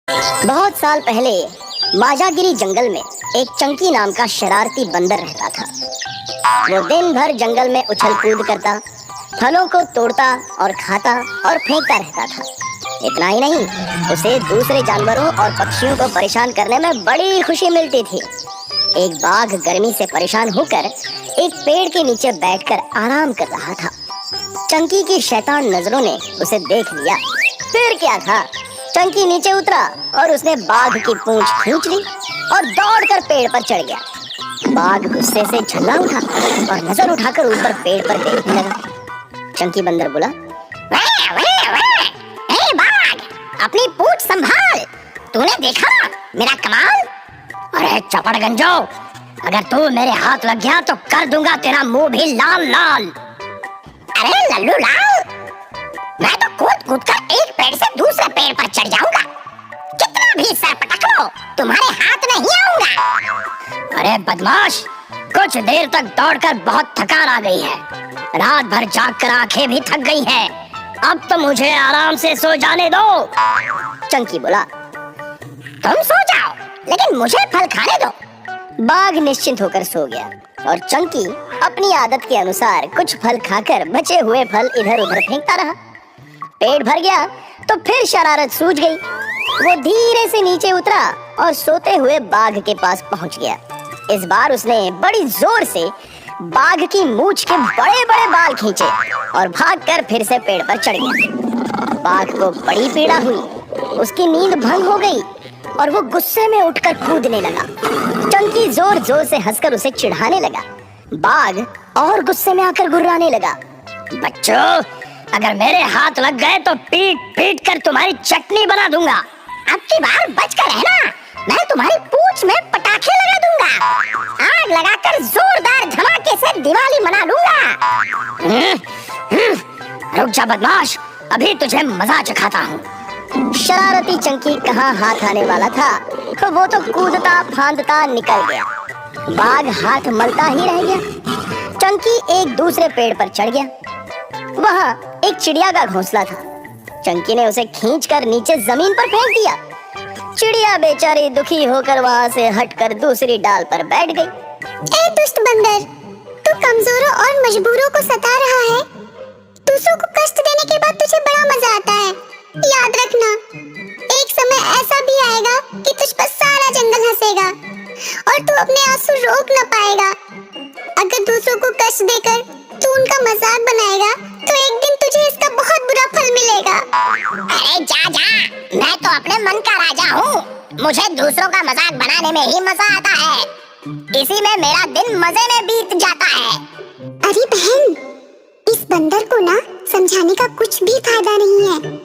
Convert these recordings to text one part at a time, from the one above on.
बहुत साल पहले माजागिरी जंगल में एक चंकी नाम का शरारती बंदर रहता था। वो दिन भर जंगल में उछल कूद करता, फलों को तोड़ता और खाता और फेंकता रहता था। इतना ही नहीं, उसे दूसरे जानवरों और पक्षियों को परेशान करने में बड़ी खुशी मिलती थी। एक बाघ गर्मी से परेशान होकर एक पेड़ के नीचे बैठकर आराम कर रहा था। चंकी की शैतान नजरों ने उसे देख लिया। फिर क्या था, चंकी नीचे उतरा और उसने बाघ की पूंछ खींच ली और दौड़कर पेड़ पर चढ़ गया। बाघ गुस्से से झल्ला उठा और नजर उठाकर ऊपर पेड़ पर देखने लगा। चंकी बंदर बोला, वाह, वाह, वाह! ए बाघ, अपनी पूंछ संभाल। तूने देखा मेरा कमाल? अरे चपड़गंजो, अगर तू मेरे हाथ लग गया तो कर दूंगा तेरा मुंह भी लाल लाल। अरे लल्लू लाल, मैं तो कूद कूद कर एक पेड़ से दूसरे पेड़ पर चढ़ जाऊंगा। कितना भी सर पटक लो, तुम्हारे हाथ नहीं आऊंगा। अरे बदमाश, कुछ देर तक दौड़कर बहुत थकान आ गई है। रात भर जागकर आंखें भी थक गई हैं। अब तो मुझे आराम से सो जाने दो। चंकी बोला, तुम सो जाओ, लेकिन मुझे फल खाने दो। बाघ निश्चिंत होकर सो गया और चंकी अपनी आदत के अनुसार कुछ फल खाकर बचे हुए फल इधर उधर फेंकता रहा। पेट भर गया तो फिर शरारत सूझ गई। वो धीरे से नीचे उतरा और सोते हुए बाघ के पास पहुंच गया। इस बार उसने बड़ी जोर से बाघ की मूंछ के बड़े बड़े बाल खींचे और भागकर फिर से पेड़ पर चढ़ गया। बाघ को बड़ी पीड़ा हुई, उसकी नींद भंग हो गई और वो गुस्से में उठकर कूदने लगा। चंकी जोर जोर से हंसकर उसे चिढ़ाने लगा। बाघ और गुस्से में आकर गुर्राने लगा। बच्चों, अगर मेरे हाथ लग गए तो पीट पीट कर तुम्हारी चटनी बना दूंगा। अब की बार बचकर रहना, मैं तुम्हारी पूंछ में पटाखे लगा दूंगा। आग लगाकर जोरदार धमाके से दिवाली मना लूंगा। रुक जा बदमाश, अभी तुझे मजा चखाता हूँ। शरारती चंकी कहाँ हाथ आने वाला था, तो वो तो कूदता फांदता निकल गया। बाघ हाथ मलता ही रह गया। चंकी एक दूसरे पेड़ पर चढ़ गया। वहाँ एक चिड़िया का घोंसला था। चंकी ने उसे खींचकर नीचे जमीन पर फेंक दिया। चिड़िया बेचारी दुखी होकर वहाँ से हटकर दूसरी डाल पर बैठ गई। ए दुष्ट बंदर, तू कमजोरों और मजबूरों को सता रहा है। दूसरों को कष्ट देने के बाद तुझे बड़ा मजा आता है। याद रखना, एक समय ऐसा भी आएगा कि तुझ पर सारा जंगल हंसेगा और तू अपने आंसू रोक न पाएगा। अगर दूसरों को कष्ट देकर तू उनका मजाक बनाएगा तो एक दिन तुझे इसका बहुत बुरा फल मिलेगा। अरे जा जा, मैं तो अपने मन का राजा हूँ। मुझे दूसरों का मजाक बनाने में ही मजा आता है। इसी में मेरा दिन मजे में बीत जाता है। अरे बहन, इस बंदर को ना समझाने का कुछ भी फायदा नहीं है।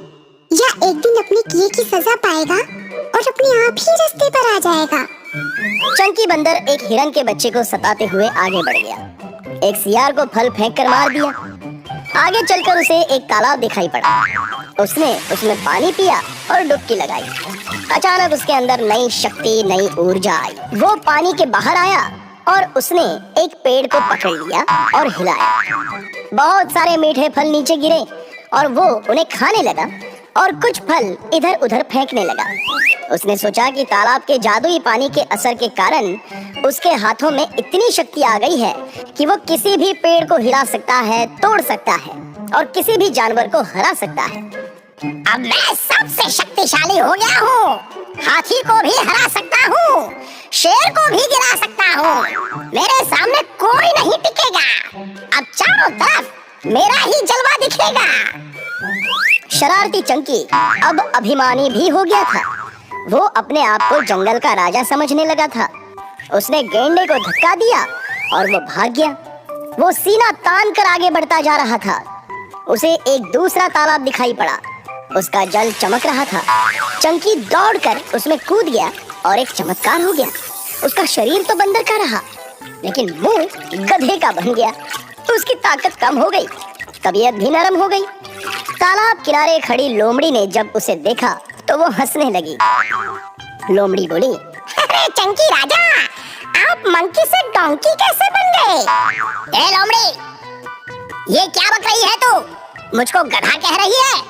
या एक दिन अपने किए की सजा पाएगा और अपने आप ही रास्ते पर आ जाएगा। चंकी बंदर एक हिरन के बच्चे को सताते हुए आगे बढ़ गया। एक सियार को फल फेंक कर मार दिया। आगे चलकर उसे एक तालाब दिखाई पड़ा। उसने उसमें पानी पिया और डुबकी लगाई। अचानक उसके अंदर नई शक्ति, नई ऊर्जा आई। वो पानी के बाहर आया और उसने एक पेड़ को पकड़ लिया और हिलाया। बहुत सारे मीठे फल नीचे गिरे और वो उन्हें खाने लगा और कुछ फल इधर उधर फेंकने लगा। उसने सोचा कि तालाब के जादुई पानी के असर के कारण उसके हाथों में इतनी शक्ति आ गई है कि वो किसी भी पेड़ को हिला सकता है, तोड़ सकता है और किसी भी जानवर को हरा सकता है। अब मैं सबसे शक्तिशाली हो गया हूँ। हाथी को भी हरा सकता हूँ, शेर को भी गिरा सकता हूँ। मेरे सामने कोई नहीं टिकेगा। अब चारों तरफ मेरा ही जलवा दिखेगा। शरारती चंकी अब अभिमानी भी हो गया था। वो अपने आप को जंगल का राजा समझने लगा था। उसने गेंडे को धक्का दिया और वो भाग गया। वो सीना तान कर आगे बढ़ता जा रहा था। उसे एक दूसरा तालाब दिखाई पड़ा। उसका जल चमक रहा था। चंकी दौड़कर उसमें कूद गया और एक चमत्कार हो गया। उसका शरीर तो बंदर का रहा, लेकिन मुंह गधे का बन गया। उसकी ताकत कम हो गई, तबीयत भी नरम हो गई। तालाब किनारे खड़ी लोमड़ी ने जब उसे देखा तो वो हंसने लगी। लोमड़ी बोली, अरे चंकी राजा, आप मंकी से डोंकी कैसे बन गए? ए लोमड़ी, ये क्या बक रही है तू? मुझको गधा कह रही है?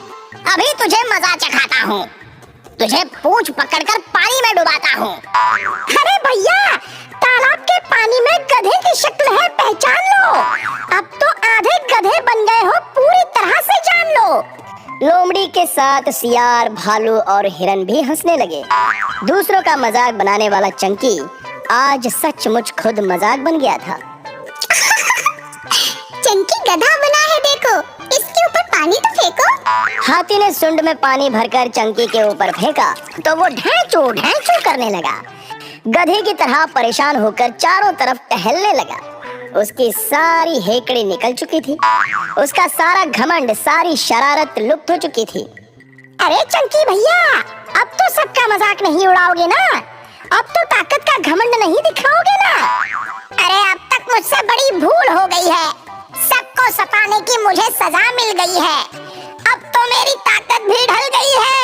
अभी तुझे मजा चखाता हूँ। तुझे पूंछ पकड़कर पानी में डुबाता हूँ। अरे भैया, तालाब के पानी में गधे की शक्ल है, पहचान लो। अब तो आधे गधे बन गए हो, पूरी तरह से जान लो। लोमड़ी के साथ सियार, भालू और हिरन भी हंसने लगे। दूसरों का मजाक बनाने वाला चंकी आज सचमुच खुद मजाक बन गया था। चंकी गधा बना है, देखो, इसके ऊपर पानी तो फेंको। हाथी ने सुंड में पानी भरकर चंकी के ऊपर फेंका तो वो ढैंचू ढैंचू करने लगा। गधे की तरह परेशान होकर चारों तरफ टहलने लगा। उसकी सारी हेकड़ी निकल चुकी थी। उसका सारा घमंड, सारी शरारत लुप्त हो चुकी थी। अरे चंकी भैया, अब तो सबका मजाक नहीं उड़ाओगे ना? अब तो ताकत का घमंड नहीं दिखाओगे ना? अरे अब तक मुझसे बड़ी भूल हो गई है। सबको सताने की मुझे सजा मिल गई है। अब तो मेरी ताकत भी ढल गई है।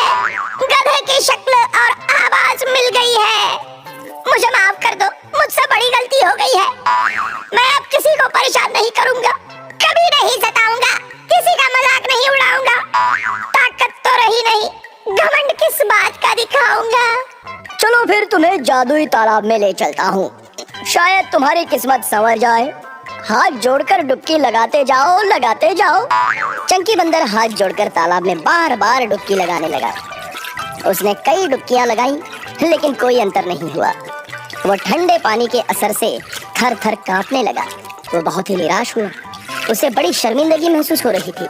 गधे की शक्ल और आवाज मिल गई है। मुझे माफ कर दो, मुझसे बड़ी गलती हो गई है। मैं अब किसी को परेशान नहीं करूंगा, कभी नहीं सताऊंगा, किसी का मजाक नहीं उड़ाऊंगा। ताकत तो रही नहीं, घमंड किस बात का दिखाऊंगा। चलो फिर तुम्हें जादुई तालाब में ले चलता हूँ, शायद तुम्हारी किस्मत संवर जाए। हाथ जोड़कर डुबकी लगाते जाओ, लगाते जाओ। चंकी बंदर हाथ जोड़कर तालाब में बार बार डुबकी लगाने लगा। उसने कई डुबकियां लगाई लेकिन कोई अंतर नहीं हुआ। वो ठंडे पानी के असर से थर थर कांपने लगा। वो बहुत ही निराश हुआ। उसे बड़ी शर्मिंदगी महसूस हो रही थी।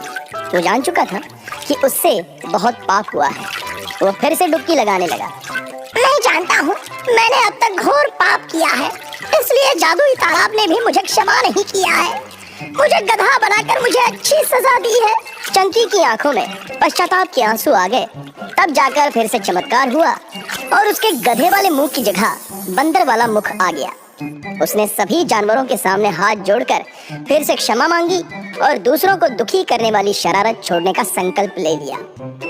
वो जान चुका था कि उससे बहुत पाप हुआ है। वो फिर से डुबकी लगाने लगा। मैं जानता हूँ, मैंने अब तक घोर पाप किया है, इसलिए जादुई तालाब ने भी मुझे क्षमा नहीं किया है। मुझे गधा बनाकर मुझे अच्छी सजा दी है। चंकी की आंखों में पश्चाताप के आंसू आ गए। तब जाकर फिर से चमत्कार हुआ और उसके गधे वाले मुंह की जगह बंदर वाला मुख आ गया। उसने सभी जानवरों के सामने हाथ जोड़कर फिर से क्षमा मांगी और दूसरों को दुखी करने वाली शरारत छोड़ने का संकल्प ले लिया।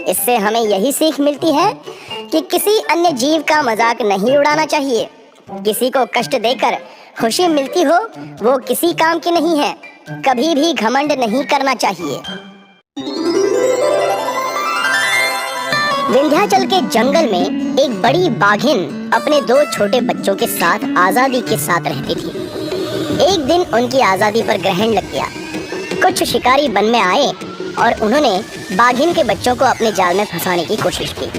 इससे हमें यही सीख मिलती है कि किसी अन्य जीव का मजाक नहीं उड़ाना चाहिए। किसी को कष्ट देकर खुशी मिलती हो वो किसी काम की नहीं है। कभी भी घमंड नहीं करना चाहिए। विंध्याचल के जंगल में एक बड़ी बाघिन अपने 2 छोटे बच्चों के साथ आजादी के साथ रहती थी। एक दिन उनकी आजादी पर ग्रहण लग गया। कुछ शिकारी वन में आए और उन्होंने बाघिन के बच्चों को अपने जाल में फंसाने की कोशिश की।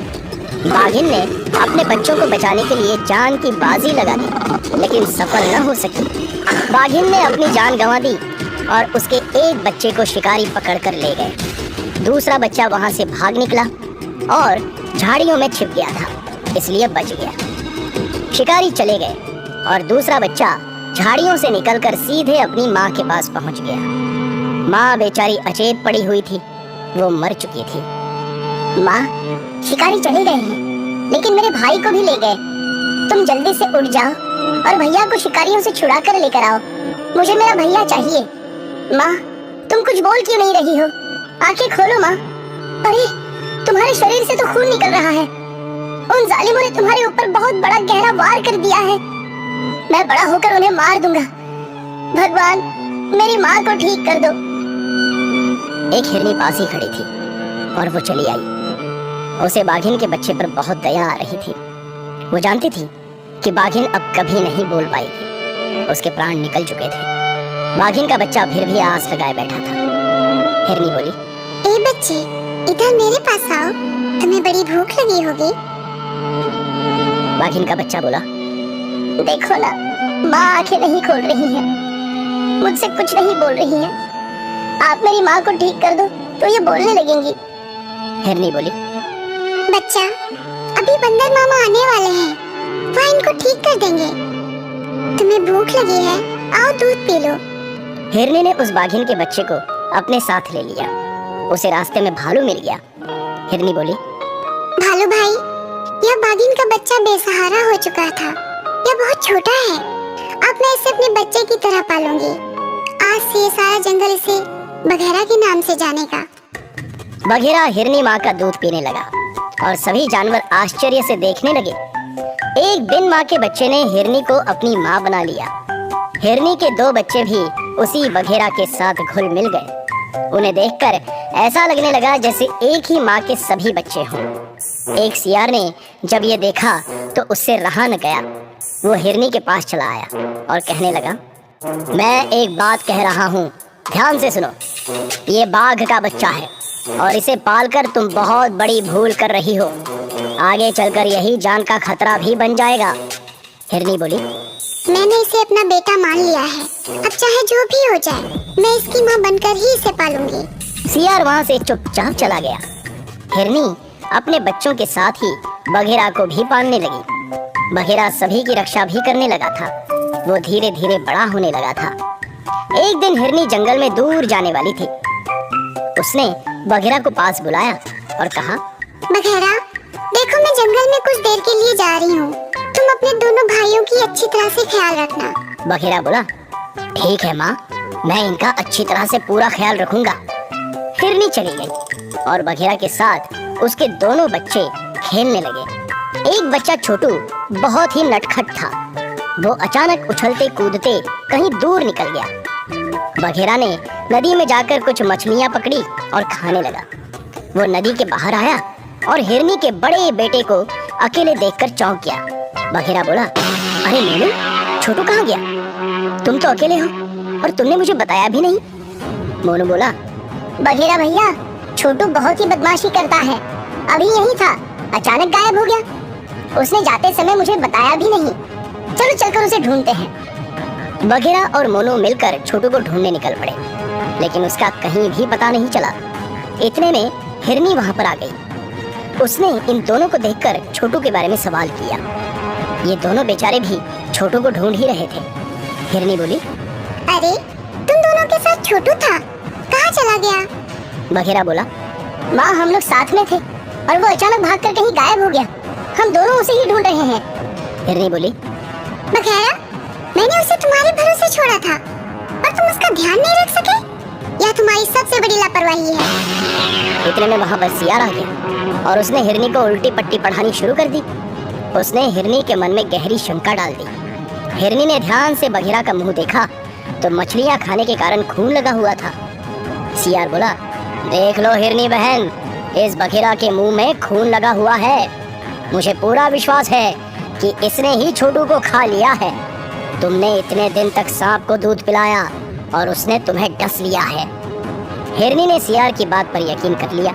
बाघिन ने अपने बच्चों को बचाने के लिए जान की बाजी लगा दी लेकिन सफल न हो सकी। बाघिन ने अपनी जान गंवा दी और उसके एक बच्चे को शिकारी पकड़कर ले गए। दूसरा बच्चा वहां से भाग निकला और झाड़ियों में छिप गया था, इसलिए बच गया। शिकारी चले गए और दूसरा बच्चा झाड़ियों से निकलकर सीधे अपनी माँ के पास पहुंच गया। माँ बेचारी अचेत पड़ी हुई थी, वो मर चुकी थी। माँ, शिकारी चले गए हैं लेकिन मेरे भाई को भी ले गए। तुम जल्दी से उठ जाओ और भैया को शिकारियों से छुड़ा कर लेकर आओ। मुझे मेरा भैया चाहिए। माँ, तुम कुछ बोल क्यों नहीं रही हो? आंखें खोलो माँ। अरे, तुम्हारे शरीर से तो खून निकल रहा है। उन जालिमों ने तुम्हारे ऊपर बहुत बड़ा गहरा वार कर दिया है। मैं बड़ा होकर उन्हें मार दूंगा। भगवान, मेरी माँ को ठीक कर दो। एक हिरनी पास ही खड़ी थी और वो चली आई। उसे बाघिन के बच्चे पर बहुत दया आ रही थी। वो जानती थी कि बाघिन अब कभी नहीं बोल पाएगी। उसके प्राण निकल चुके थे। बाघिन का बच्चा फिर भी आस लगाए बैठा था। हिरनी बोली, ए बच्चे, इधर मेरे पास आओ, तुम्हें बड़ी भूख लगी होगी। बाघिन का बच्चा बोला, देखो ना, माँ आंखें नहीं खोल रही है, मुझसे कुछ नहीं बोल रही है। आप मेरी माँ को ठीक कर दो तो ये बोलने लगेंगी। हिरनी बोली, बच्चा, अभी बंदर मामा आने वाले हैं, वह इनको ठीक कर देंगे। तुम्हें भूख लगी है, आओ दूध पी लो। हिरनी ने उस बाघिन के बच्चे को अपने साथ ले लिया। उसे रास्ते में भालू मिल गया। हिरनी बोली, भालू भाई, यह बाघिन का बच्चा बेसहारा हो चुका था। यह बहुत छोटा है, अब मैं इसे अपने बच्चे की तरह पालूंगी। आज से ये सारा जंगल इसे बघेरा के नाम से जानेगा। बघेरा हिरनी माँ का दूध पीने लगा और सभी जानवर आश्चर्य से देखने लगे। एक दिन माँ के बच्चे ने हिरनी को अपनी माँ बना लिया। हिरनी के 2 बच्चे भी उसी बघेरा के साथ घुल मिल गए। उन्हें देखकर ऐसा लगने लगा जैसे एक ही माँ के सभी बच्चे हों। एक सियार ने जब ये देखा तो उससे रहा न गया। वो हिरनी के पास चला आया और कहने लगा, मैं एक बात कह रहा हूँ, ध्यान से सुनो। ये बाघ का बच्चा है और इसे पालकर तुम बहुत बड़ी भूल कर रही हो। आगे चलकर यही जान का खतरा भी बन जाएगा। हिरनी बोली, मैंने इसे अपना बेटा मान लिया है। अब चाहे जो भी हो जाए, मैं इसकी माँ बनकर ही इसे पालूंगी। सियार वहाँ से चुपचाप चला गया। हिरनी अपने बच्चों के साथ ही बघेरा को भी पालने लगी। बघेरा सभी की रक्षा भी करने लगा था। वो धीरे धीरे बड़ा होने लगा था। एक दिन हिरनी जंगल में दूर जाने वाली थी। उसने बघेरा को पास बुलाया और कहा, बघेरा, देखो मैं जंगल में कुछ देर के लिए जा रही हूँ। तुम अपने दोनों भाइयों की अच्छी तरह से ख्याल रखना। बघेरा बोला, ठीक है माँ, मैं इनका अच्छी तरह से पूरा ख्याल रखूंगा। हिरनी चली गई और बघेरा के साथ उसके दोनों बच्चे खेलने लगे। एक बच्चा छोटू बहुत ही नटखट था। वो अचानक उछलते कूदते कहीं दूर निकल गया। बघेरा ने नदी में जाकर कुछ मछलियां पकड़ी और खाने लगा। वो नदी के बाहर आया और हिरनी के बड़े बेटे को अकेले देखकर चौंक गया। बघेरा बोला, अरे मोनू, छोटू कहाँ गया? तुम तो अकेले हो और तुमने मुझे बताया भी नहीं। मोनू बोला, बघेरा भैया, छोटू बहुत ही बदमाशी करता है। अभी यही था, अचानक गायब हो गया। उसने जाते समय मुझे बताया भी नहीं। चलो चलकर उसे ढूंढते हैं। बघेरा और मोनू मिलकर छोटू को ढूंढने निकल पड़े, लेकिन उसका कहीं भी पता नहीं चला। इतने में हिरनी वहां पर आ गई। उसने इन दोनों को देखकर छोटू के बारे में सवाल किया। ये दोनों बेचारे भी छोटू को ढूंढ ही रहे थे। हिरनी बोली, अरे तुम दोनों के साथ छोटू था, कहाँ चला गया? बघेरा बोला, माँ हम लोग साथ में थे और वो अचानक भागकर कहीं गायब हो गया। हम दोनों उसे ही ढूंढ रहे हैं। हिरनी बोली, बघेरा, मैंने उसे तुम्हारे भरोसे छोड़ा था और तुम उसका ध्यान नहीं रख सके? यह तुम्हारी सबसे बड़ी लापरवाही है। इतने में वहाँ पर सियार आ गया और उसने हिरनी को उल्टी पट्टी पढ़ानी शुरू कर दी। उसने हिरनी के मन में गहरी शंका डाल दी। हिरनी ने ध्यान से बघेरा का मुंह देखा तो मछलियाँ खाने के कारण खून लगा हुआ था। सियार बोला, देख लो हिरनी बहन, इस बघेरा के मुंह में खून लगा हुआ है। मुझे पूरा विश्वास है कि इसने ही छोटू को खा लिया है। तुमने इतने दिन तक सांप को दूध पिलाया और उसने तुम्हें डस लिया है। हिरनी ने सियार की बात पर यकीन कर लिया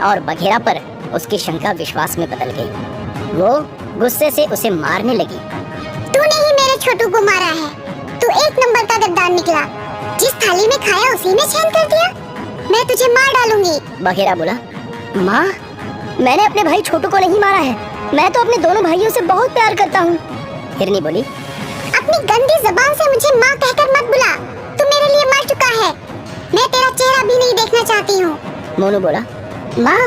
और बघेरा पर उसकी शंका विश्वास में बदल गई। वो गुस्से से उसे मारने लगी। तूने ही मेरे छोटू को मारा है। तू एक नंबर का गद्दार निकला। जिस थाली में खाया उसी में छेद कर दिया। मैं तुझे मार डालूंगी। बघेरा बोला, माँ, मैंने अपने भाई छोटू को नहीं मारा है। मैं तो अपने दोनों भाइयों से बहुत प्यार करता हूँ। हिरनी बोली, अपनी गंदी जबान से मुझे माँ कहकर मत बुला। तू मेरे लिए मर चुका है। मैं तेरा चेहरा भी नहीं देखना चाहती हूँ। मोनू बोला, माँ,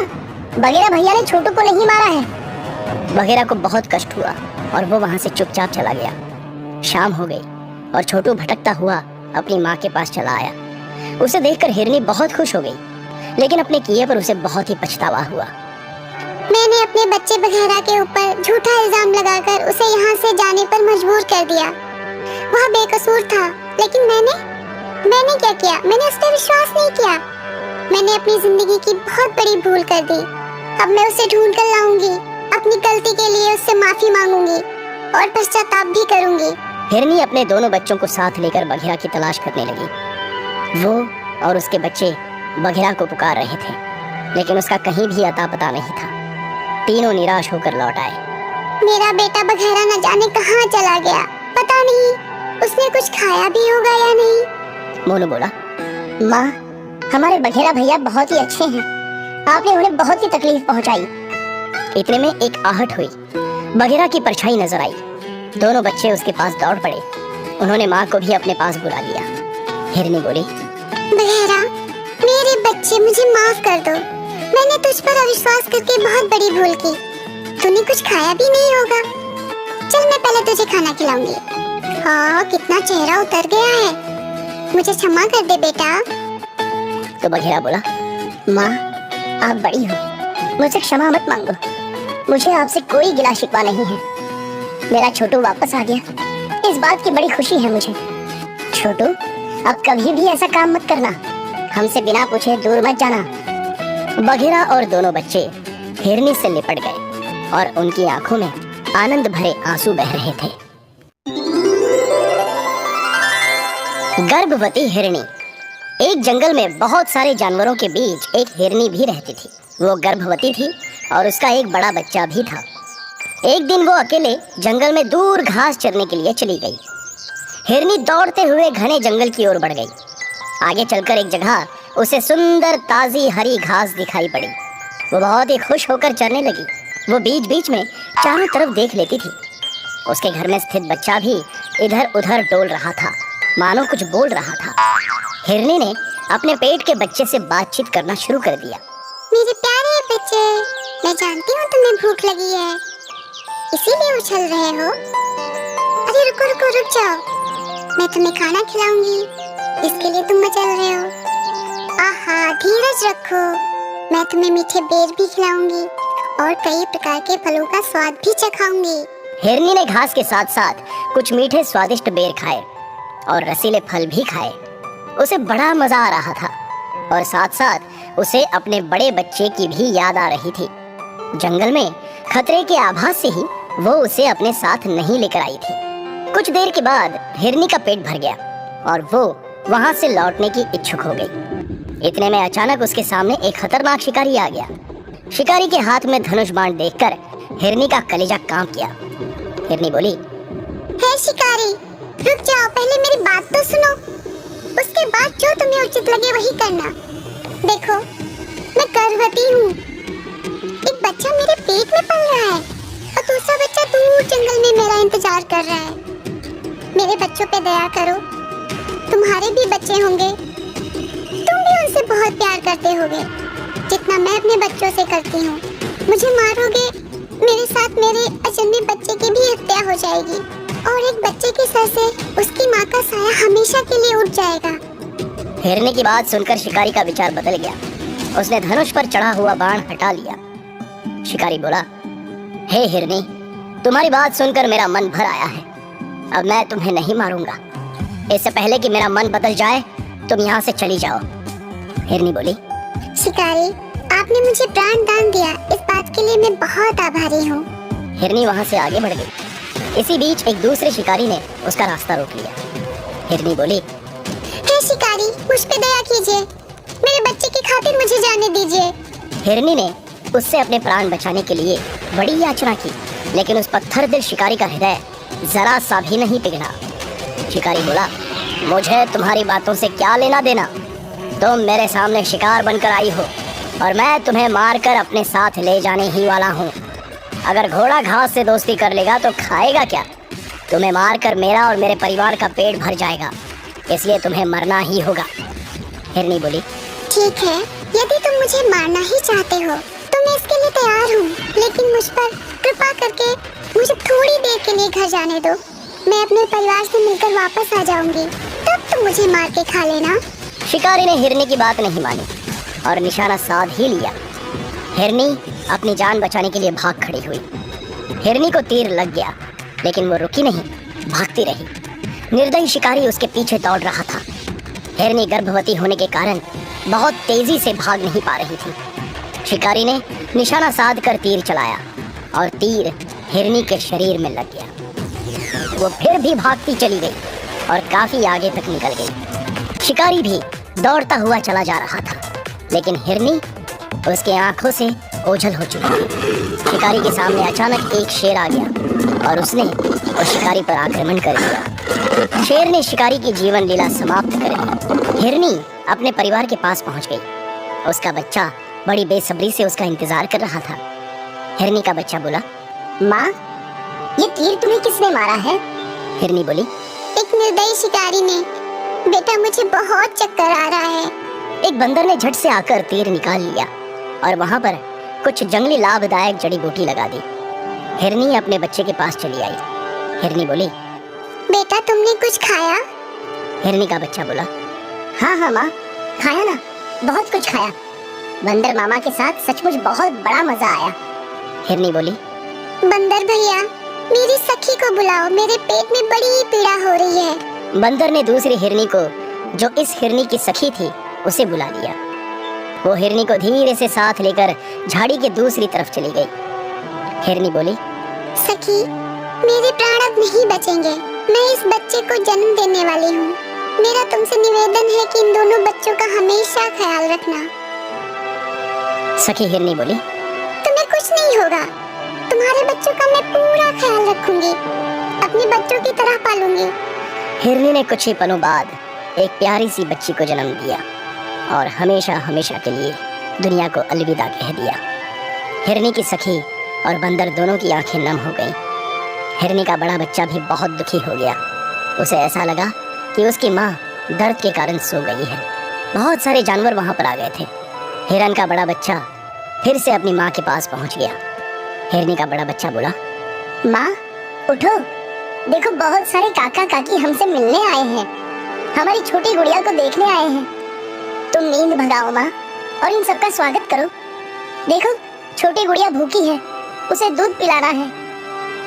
बघेरा भैया ने छोटू को नहीं मारा है। बघेरा को बहुत कष्ट हुआ और वो वहाँ से चुपचाप चला गया। शाम हो गई और छोटू भटकता हुआ अपनी माँ के पास चला आया। उसे देखकर हिरनी बहुत खुश हो गई, लेकिन अपने किए पर उसे बहुत ही पछतावा हुआ। मैंने अपने बच्चे बघेरा के ऊपर झूठा इल्जाम लगाकर उसे यहाँ से जाने पर मजबूर कर दिया। वह बेकसूर था, लेकिन मैंने क्या किया? मैंने उस पर विश्वास नहीं किया। मैंने अपनी जिंदगी की बहुत बड़ी भूल कर दी। अब मैं उसे ढूंढ कर लाऊंगी। अपनी गलती के लिए उससे माफी मांगूंगी और पश्चाताप भी करूंगी। हिरनी अपने दोनों बच्चों को साथ लेकर बघेरा की तलाश करने लगी। वो और उसके बच्चे बघेरा को पुकार रहे थे, लेकिन उसका कहीं भी अता पता नहीं था। तीनों निराश होकर लौट आए। मेरा बेटा बघेरा न जाने कहाँ चला गया। पता नहीं उसने कुछ खाया भी होगा या नहीं। मोनू बोला, माँ, हमारे बघेरा भैया बहुत ही अच्छे हैं। आपने उन्हें बहुत ही तकलीफ पहुँचाई। इतने में एक आहट हुई। बघेरा की परछाई नजर आई। दोनों बच्चे उसके पास दौड़ पड़े। उन्होंने माँ को भी अपने पास बुला लिया। हिरनी बोली, बघेरा, मेरे बच्चे, मुझे माफ कर दो। मैंने तुझ पर अविश्वास करके बहुत बड़ी भूल की। तूने कुछ खाया भी नहीं होगा। चल मैं पहले तुझे खाना खिलाऊंगी। हाँ, कितना चेहरा उतर गया है। मुझे क्षमा कर दे बेटा। तो बघेरा बोला, माँ, आप बड़ी हो, मुझसे क्षमा मत मांगो। मुझे आपसे कोई गिला शिकवा नहीं है। मेरा छोटू वापस आ गया, इस बात की बड़ी खुशी है मुझे। छोटू, अब कभी भी ऐसा काम मत करना। हमसे बिना पूछे दूर मत जाना। बघेरा और दोनों बच्चे हिरनी से लिपट गए और उनकी आंखों में आनंद भरे आंसू बह रहे थे। गर्भवती हिरनी। एक जंगल में बहुत सारे जानवरों के बीच एक हिरनी भी रहती थी। वो गर्भवती थी और उसका एक बड़ा बच्चा भी था। एक दिन वो अकेले जंगल में दूर घास चरने के लिए चली गई। हिरनी दौड़ते हुए घने जंगल की ओर बढ़ गई। आगे चलकर एक जगह उसे सुंदर ताजी हरी घास दिखाई पड़ी। वो बहुत ही खुश होकर चरने लगी। वो बीच बीच में चारों तरफ देख लेती थी। उसके घर में स्थित बच्चा भी इधर उधर डोल रहा था, मानो कुछ बोल रहा था। हिरनी ने अपने पेट के बच्चे से बातचीत करना शुरू कर दिया। मेरे प्यारे बच्चे, मैं जानती हूँ तुम्हें भूख लगी है, इसीलिए उछल रहे हो। अरे रुको रुको, रुक जाओ, मैं तुम्हें खाना खिलाऊंगी, इसके लिए तुम मचल रहे हो। आहा, धीरज रखो, मैं तुम्हें मीठे बेर भी खिलाऊंगी और कई प्रकार के फलों का स्वाद भी चखाऊंगी। हिरनी ने घास के साथ साथ कुछ मीठे स्वादिष्ट बेर खाए और रसीले फल भी खाए। उसे बड़ा मजा आ रहा था और साथ साथ उसे अपने बड़े बच्चे की भी याद आ रही थी। जंगल में खतरे के आभास से ही वो उसे अपने साथ नहीं लेकर आई थी। कुछ देर के बाद हिरनी का पेट भर गया और वो वहां से लौटने की इच्छुक हो गई। इतने में अचानक उसके सामने एक खतरनाक शिकारी आ गया। शिकारी के हाथ में धनुष बाण देखकर हिरनी का कलेजा कांप गया। हिरनी बोली, हे शिकारी, रुक जाओ, पहले मेरी बात तो सुनो, उसके बाद जो तुम्हें उचित लगे वही करना। देखो, मैं गर्भवती हूँ, एक बच्चा मेरे पेट में पल रहा है और दूसरा बच्चा दूर जंगल में मेरा इंतजार कर रहा है। मेरे बच्चों पे दया करो, तुम्हारे भी बच्चे होंगे, तुम भी उनसे बहुत प्यार करते होगे जितना मैं अपने बच्चों से करती हूँ। मुझे मारोगे, मेरे साथ मेरे अजन्मे बच्चे की भी हत्या हो जाएगी और एक बच्चे के सर से उसकी माँ का साया हमेशा के लिए उठ जाएगा। हिरनी की बात सुनकर शिकारी का विचार बदल गया। उसने धनुष पर चढ़ा हुआ बाण हटा लिया। शिकारी बोला, हे हिरनी, तुम्हारी बात सुनकर मेरा मन भर आया है। अब मैं तुम्हें नहीं मारूंगा। इससे पहले कि मेरा मन बदल जाए तुम यहाँ से चली जाओ। हिरनी बोली, शिकारी, आपने मुझे प्राण दान दिया, इस बात के लिए मैं बहुत आभारी हूँ। हिरनी वहाँ से आगे बढ़ गई। इसी बीच एक दूसरे शिकारी ने उसका रास्ता रोक लिया। हिरनी बोली, हे शिकारी, मुझ पे दया कीजिए, मेरे बच्चे की खातिर मुझे जाने दीजिए। हिरनी ने उससे अपने प्राण बचाने के लिए बड़ी याचना की, लेकिन उस पत्थर दिल शिकारी का हृदय जरा सा भी नहीं पिघला। शिकारी बोला, मुझे तुम्हारी बातों से क्या लेना देना? तुम मेरे सामने शिकार बनकर आई हो और मैं तुम्हें मारकर अपने साथ ले जाने ही वाला हूँ। अगर घोड़ा घास से दोस्ती कर लेगा तो खाएगा क्या? तुम्हें मारकर मेरा और मेरे परिवार का पेट भर जाएगा, इसलिए तुम्हें मरना ही होगा। हिरनी बोली, ठीक है, यदि तुम मुझे मारना ही चाहते हो तो मैं इसके लिए तैयार हूँ, लेकिन मुझ पर कृपा करके मुझे थोड़ी देर के लिए घर जाने दो। मैं अपने परिवार से मिलकर वापस आ जाऊंगी, तब तुम मुझे मार के खा लेना। शिकारी ने हिरनी की बात नहीं मानी और निशाना साध ही लिया। हिरनी अपनी जान बचाने के लिए भाग खड़ी हुई। हिरनी को तीर लग गया, लेकिन वो रुकी नहीं, भागती रही। निर्दयी शिकारी उसके पीछे दौड़ रहा था। हिरनी गर्भवती होने के कारण बहुत तेजी से भाग नहीं पा रही थी। शिकारी ने निशाना साध कर तीर चलाया और तीर हिरनी के शरीर में लग गया। वो फिर भी भागती चली गई और काफी आगे तक निकल गई। शिकारी भी दौड़ता हुआ चला जा रहा था, लेकिन हिरनी उसके आंखों से ओझल हो चुकी थी। शिकारी के सामने अचानक एक शेर आ गया और उसने उस शिकारी पर आक्रमण कर दिया। शेर ने शिकारी की जीवन लीला समाप्त कर दी। हिरनी अपने परिवार के पास पहुंच गई। उसका बच्चा बड़ी बेसब्री से उसका इंतजार कर रहा था। हिरनी का बच्चा बोला, माँ, ये तीर तुम्हें किसने मारा है? हिरनी बोली, एक निर्दयी शिकारी ने। बेटा, मुझे बहुत चक्कर आ रहा है। एक बंदर ने झट से आकर तीर निकाल लिया और वहां पर कुछ जंगली लाभदायक जड़ी बूटी लगा दी। हिरनी अपने बच्चे के पास चली आई। हिरनी बोली, बेटा, तुमने कुछ खाया? हिरनी का बच्चा बोला, हाँ हाँ माँ, खाया ना, बहुत कुछ खाया। बंदर मामा के साथ सचमुच बहुत बड़ा मजा आया। हिरनी बोली, बंदर भैया, मेरी सखी को बुलाओ, मेरे पेट में बड़ी पीड़ा हो रही है। बंदर ने दूसरी हिरनी को, जो इस हिरनी की सखी थी, उसे बुला लिया। वो हिरनी को धीरे से साथ लेकर झाड़ी के दूसरी तरफ चली गई। हिरनी बोली, सखी, मेरे प्राण अब नहीं बचेंगे। मैं इस बच्चे को जन्म देने वाली हूँ। मेरा तुमसे निवेदन है कि इन दोनों बच्चों का हमेशा ख्याल रखना। सखी हिरनी बोली, तुम्हें कुछ नहीं होगा। तुम्हारे बच्चों का मैं पूरा ख्याल रखूंगी, अपने बच्चों की तरह पालूंगी। हिरनी ने कुछ ही पलों बाद एक प्यारी सी बच्ची को जन्म दिया और हमेशा हमेशा के लिए दुनिया को अलविदा कह दिया। हिरनी की सखी और बंदर दोनों की आंखें नम हो गईं। हिरनी का बड़ा बच्चा भी बहुत दुखी हो गया। उसे ऐसा लगा कि उसकी माँ दर्द के कारण सो गई है। बहुत सारे जानवर वहाँ पर आ गए थे। हिरन का बड़ा बच्चा फिर से अपनी माँ के पास पहुँच गया। हिरनी का बड़ा बच्चा बोला, माँ उठो, देखो बहुत सारे काका काकी हमसे मिलने आए हैं। हमारी छोटी गुड़िया को देखने आए हैं। तुम नींद भगाओ माँ और इन सबका स्वागत करो। देखो छोटी गुड़िया भूखी है, उसे दूध पिलाना है।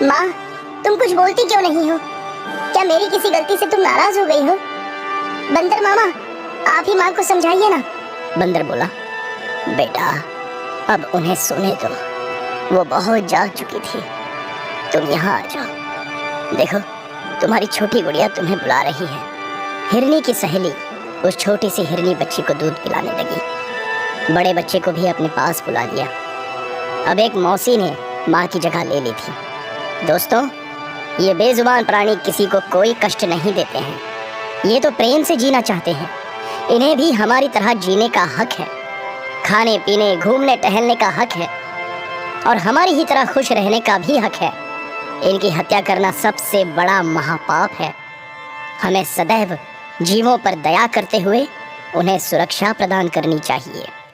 माँ तुम कुछ बोलती क्यों नहीं हो? क्या मेरी किसी गलती से तुम नाराज हो गई हो? बंदर मामा, आप ही माँ को समझाइए ना। बंदर बोला, बेटा अब उन्हें सोने दो, वो बहुत जाग चुकी थी। तुम यहाँ आ जाओ, देखो तुम्हारी छोटी गुड़िया तुम्हें बुला रही है। हिरनी की सहेली उस छोटी सी हिरनी बच्ची को दूध पिलाने लगी। बड़े बच्चे को भी अपने पास बुला लिया। अब एक मौसी ने माँ की जगह ले ली थी। दोस्तों, ये बेजुबान प्राणी किसी को कोई कष्ट नहीं देते हैं। ये तो प्रेम से जीना चाहते हैं। इन्हें भी हमारी तरह जीने का हक है, खाने पीने घूमने टहलने का हक है और हमारी ही तरह खुश रहने का भी हक है। इनकी हत्या करना सबसे बड़ा महापाप है। हमें सदैव जीवों पर दया करते हुए उन्हें सुरक्षा प्रदान करनी चाहिए।